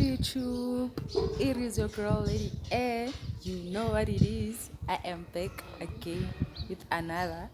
YouTube? It is your girl Lady A. You know what it is. I am back again with another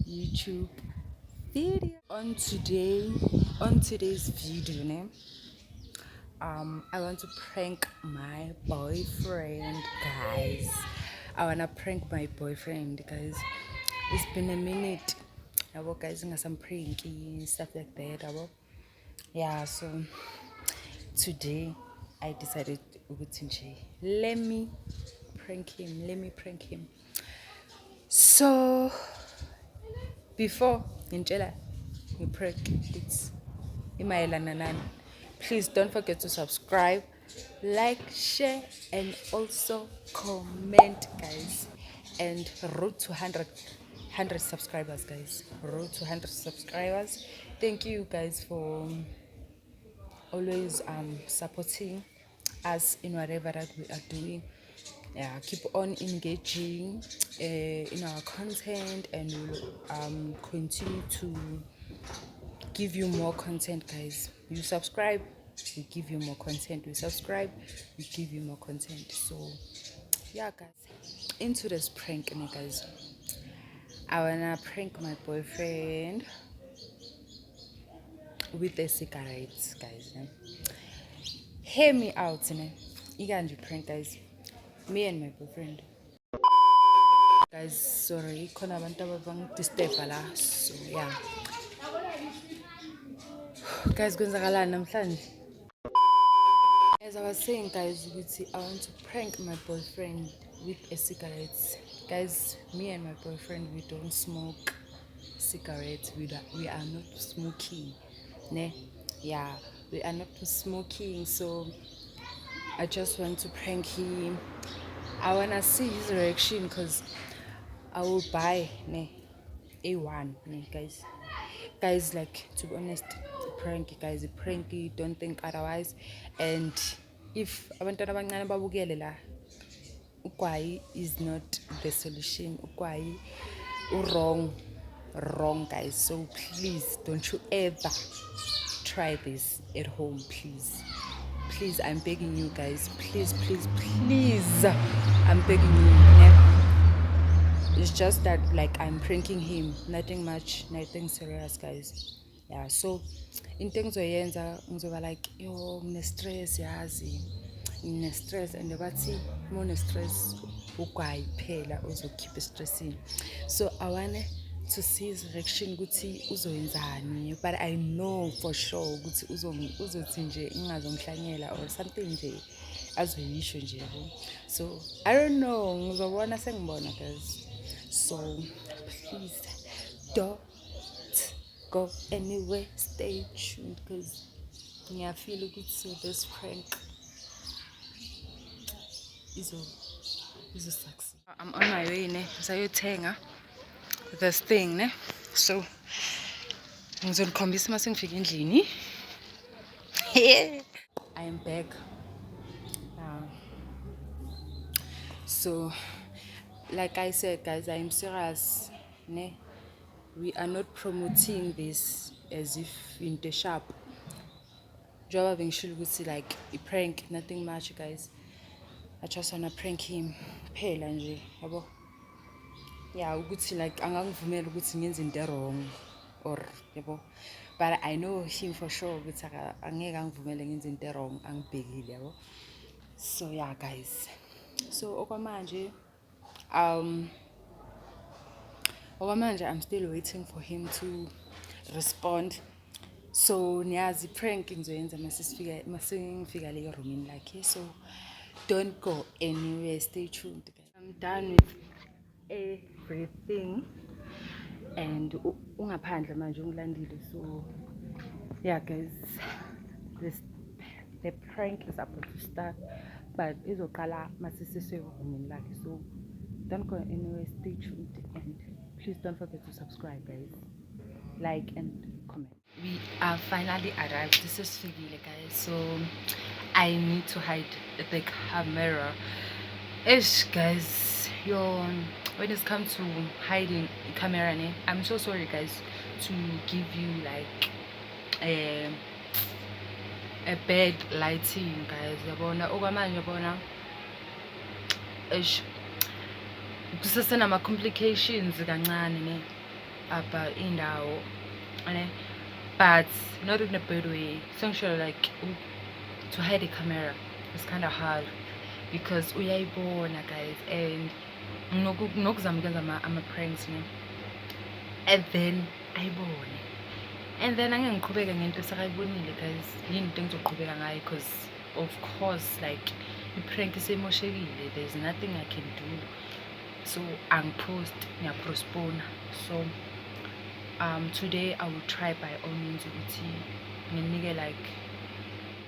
YouTube video. On today's video name, I want to prank my boyfriend, guys. I wanna prank my boyfriend, guys. It's been a minute. I work guys in some pranky stuff like that. Yeah, so today I decided ukuthi nje let me prank him. So before ngintshela ngiprank it's imayelana nani, please don't forget to subscribe, like, share and also comment, guys. And road to 100 subscribers, guys. Road to 100 subscribers. Thank you guys for always supporting us in whatever that we are doing. Yeah, keep on engaging in our content, and we'll continue to give you more content, guys. You subscribe, we give you more content. We subscribe, we give you more content. So yeah, guys, into this prank, guys. I wanna prank my boyfriend with a cigarette, guys. Hear me out, you can do prank, guys. Me and my boyfriend, guys. Sorry, khona abantu abangidisturb la. So yeah, guys, kwenzakalani namhlanje? As I was saying, guys, I want to prank my boyfriend with a cigarette. Guys, me and my boyfriend, we don't smoke cigarettes. We are not smoking, ne? Yeah, we are not smoking. So I just want to prank him. I wanna see his reaction, cause I will buy A1, guys. Guys, like, to be honest, a prank, don't think otherwise. And if abantwana abancane babukele la, ugwayi is not the solution. Ugwayi wrong, guys. So please don't you ever try this at home, please. Please, I'm begging you, guys. Please, I'm begging you. It's just that, like, I'm pranking him. Nothing much, nothing serious, guys. Yeah, so in things ngizoba like, yo, stress, yazi. Stress, and bathi more stress ugwayi phela uzokhipha stressing. So I want to see his reaction ukuthi uzoyenzani, but I know for sure ukuthi uzothi nje ngingazomhlanyela or something nje azoyisho nje yabo. So I don't know, ngizobona sengibona, guys. So please don't go anywhere, stay tuned, because I feel good. So this prank is a success. I'm on my way sayothenga this thing so ngizokhombisa mase ngifika endlini. I am back now. So like I said, guys, I am serious, we are not promoting this as if in the shop. Job being sure ukuthi like a prank, nothing much, guys. I just wanna prank him phela nje yabo. Yeah, ukuthi like angangivumela ukuthi ngenze into wrong or yabo. But I know him for sure ukuthi angeke angivumele ngenze into wrong, angibhekile yabo. So yeah, guys. So okwamanje I'm still waiting for him to respond. So niyazi prank ngizoyenza masengifika le roomini lakhe. So don't go anywhere, stay tuned, guys. I'm done with everything and ungaphandle manje ungilandile. So yeah, guys, the prank is about to start, but izoqala masisese roomini lakhe. So don't go anywhere, stay tuned, and please don't forget to subscribe, guys, like and comment. We are finally arrived. This is Figile, guys. So I need to hide the camera. Ish, guys, when it comes to hiding the camera, I'm so sorry, guys, to give you like a bad lighting, guys. Yabona okwamanje yabona eish kusesenama complications kancane ne about indawo ane, but not in a bad way. Essentially, like to hide the camera is kind of hard because uyayibona, guys, and nokuzama ukwenza ama-pranks ne, and then ayibone, and then angeke ngiqhubeke ngento sekayibonile, guys. Yini into engizoqhubeka ngayo because of course like i-prank isemoshekile, there's nothing I can do, so angipost, ngiyapostpone. So today I will try by all means ukuthi nginike like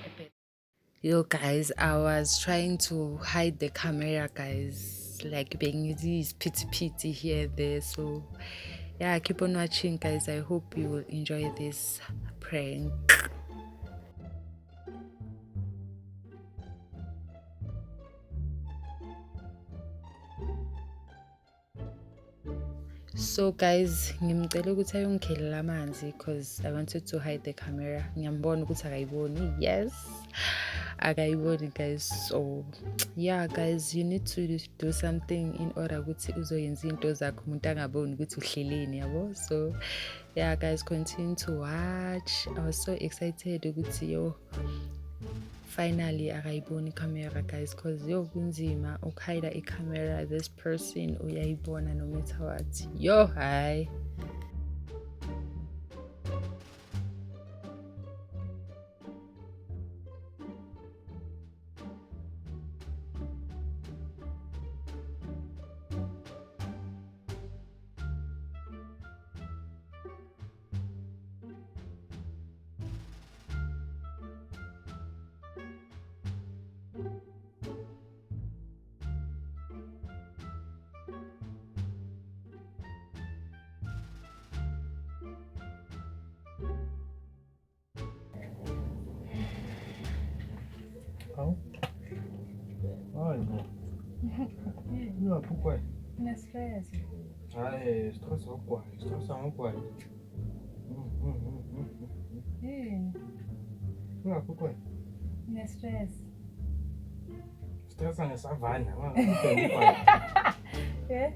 a bit. Yo guys, I was trying to hide the camera, guys, like being this pity here there. So yeah, keep on watching, guys. I hope you will enjoy this prank. So guys, ngimcela ukuthi ayongikhelela amanzi because I wanted to hide the camera. Ngiyambona ukuthi akayiboni. Yes, akayiboni, guys. So yeah guys, you need to do something in order ukuthi uzoyenza into zakho umuntu angaboni ukuthi uhleleni, yabo. So yeah guys, continue to watch. I was so excited ukuthi yo finally akayiboni camera, guys, because yo kunzima ukuhida i-camera. This person uyayibona no matter what. Yo hi. Oh? Ai, bom. Não, por quê? Na stress. Ai, stress ao quê? Stress ao quê? Não, por quê? Na stress. Stress ang savana, mano. Não É?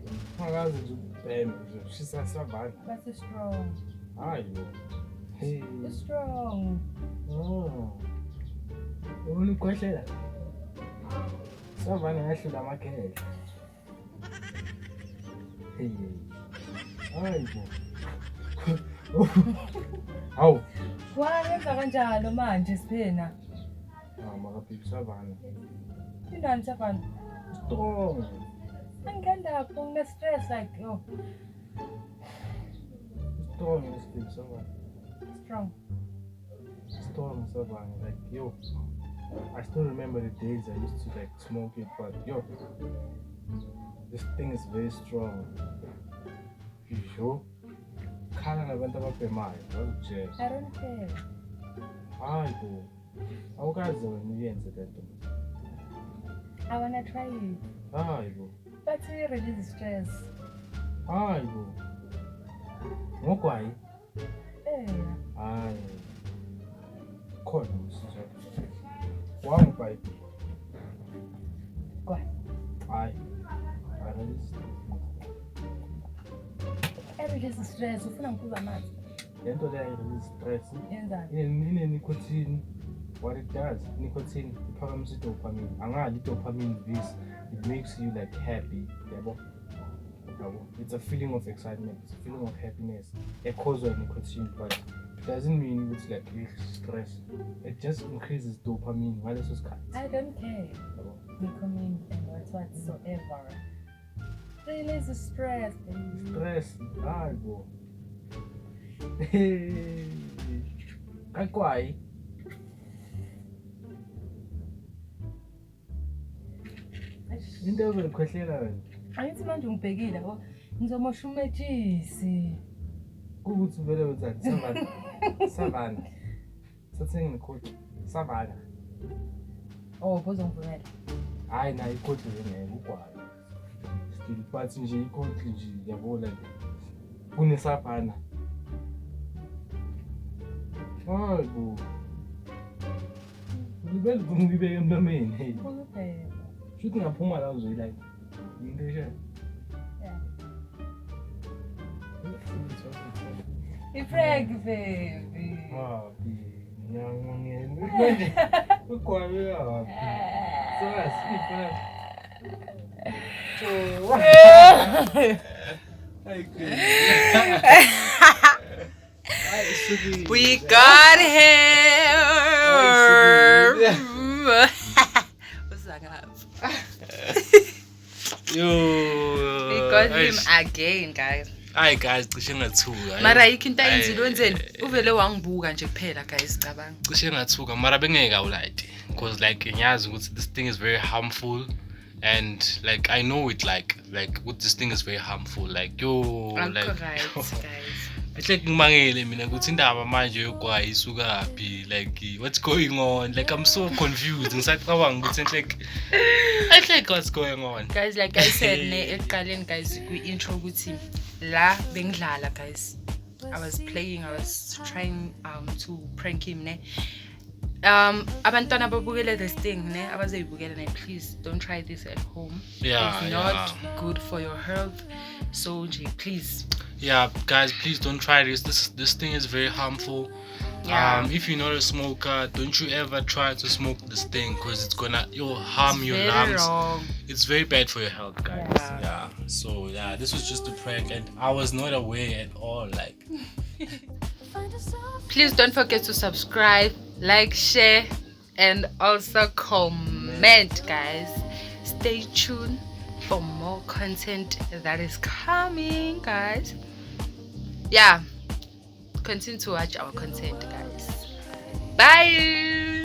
casa de pé, she's a savana. But you're strong. Ai, hey. You're strong. Oh. O único é savana é da maquete. Hey. Ai, bom. Au. Wayenza kanjalo manje siphena. Ah, makaphi savana. Indani savana? Strong. Angikandapho ngine stress like yo. Strong is still savana. Strong. Strong savana, like yo. I still remember the days I used to like smoke it, but yo, this thing is very strong. You sure? Khala nabantu ababhemayo, wazijela. I don't care. Hayi bo. Awukaze wena uyenze lento. I wanna try it. Hayi bo. But we release stress. Hayi bo. Ngogwayi? Yeah. Hayi. Khona usizwa. Wangigwayi. Go. Hayi. Release. Release stress. Ufuna ngiphuza amanzi. Lento leyo release stress. Yenzani? Ine nicotine. What it does, nicotine iphakamisa i-dopamine. Angali i-dopamine this. It makes you like happy. Yabo. It's a feeling of excitement. It's a feeling of happiness. It causes nicotine, but it doesn't mean it's like stress. It just increases dopamine. Why is this cut? I don't care. Nicotine and whatsoever. Release stress, baby. Stress. Ay, bo. Hey. Kakwai. Into yokukhwehlela wena. Angithi manje ungibhekile yabo. Ngizomosha umejisi. Kuthi vele wenzani? Savana. Savana. Sathenge nekhodi. Savana. Oh, bozongivumela. Hayi nayo ikhodi ngeke ukwazi. Still but nje ikhodi nje yabona kunesavana. Hayi bo. Because when we be emnameni, hey. Shoot ngaphuma la uzwe like into esha. I-prank, baby. Happy. Manje ukwaye happy. So asifuna. We got him. What's that gonna Yo. We got him again, guys. Hi guys, cishe ngathuka. Mara ayikho into ayenzile wenzeni uvele wangibuka nje kuphela guys cabanga. Cishe ngathuka mara bengeke awulite because like ngiyazi ukuthi this thing is very harmful and like I know it like what this thing is very harmful like yo like Right, guys. Like ngimangele mina ukuthi indaba manje yogwayi isukaphi like what's going on like I'm so confused ngisacabanga ukuthi like what's going on Guys, like I said ekuqaleni guys kwi-intro ukuthi la bengidlala guys. I was trying to prank him ne. Abantwana ababukele this thing ne abazoyibukela ne, please don't try this at home. Yeah, It's not good for your health. So please. Yeah, guys, please don't try this. This thing is very harmful. Yeah. If you're not a smoker, don't you ever try to smoke this thing because it's gonna harm your lungs. Wrong. It's very bad for your health, guys. Yeah. So yeah, this was just a prank, and I was not aware at all. Like, Please don't forget to subscribe, like, share, and also comment, guys. Stay tuned for more content that is coming, guys. Yeah, continue to watch our content, guys. Bye.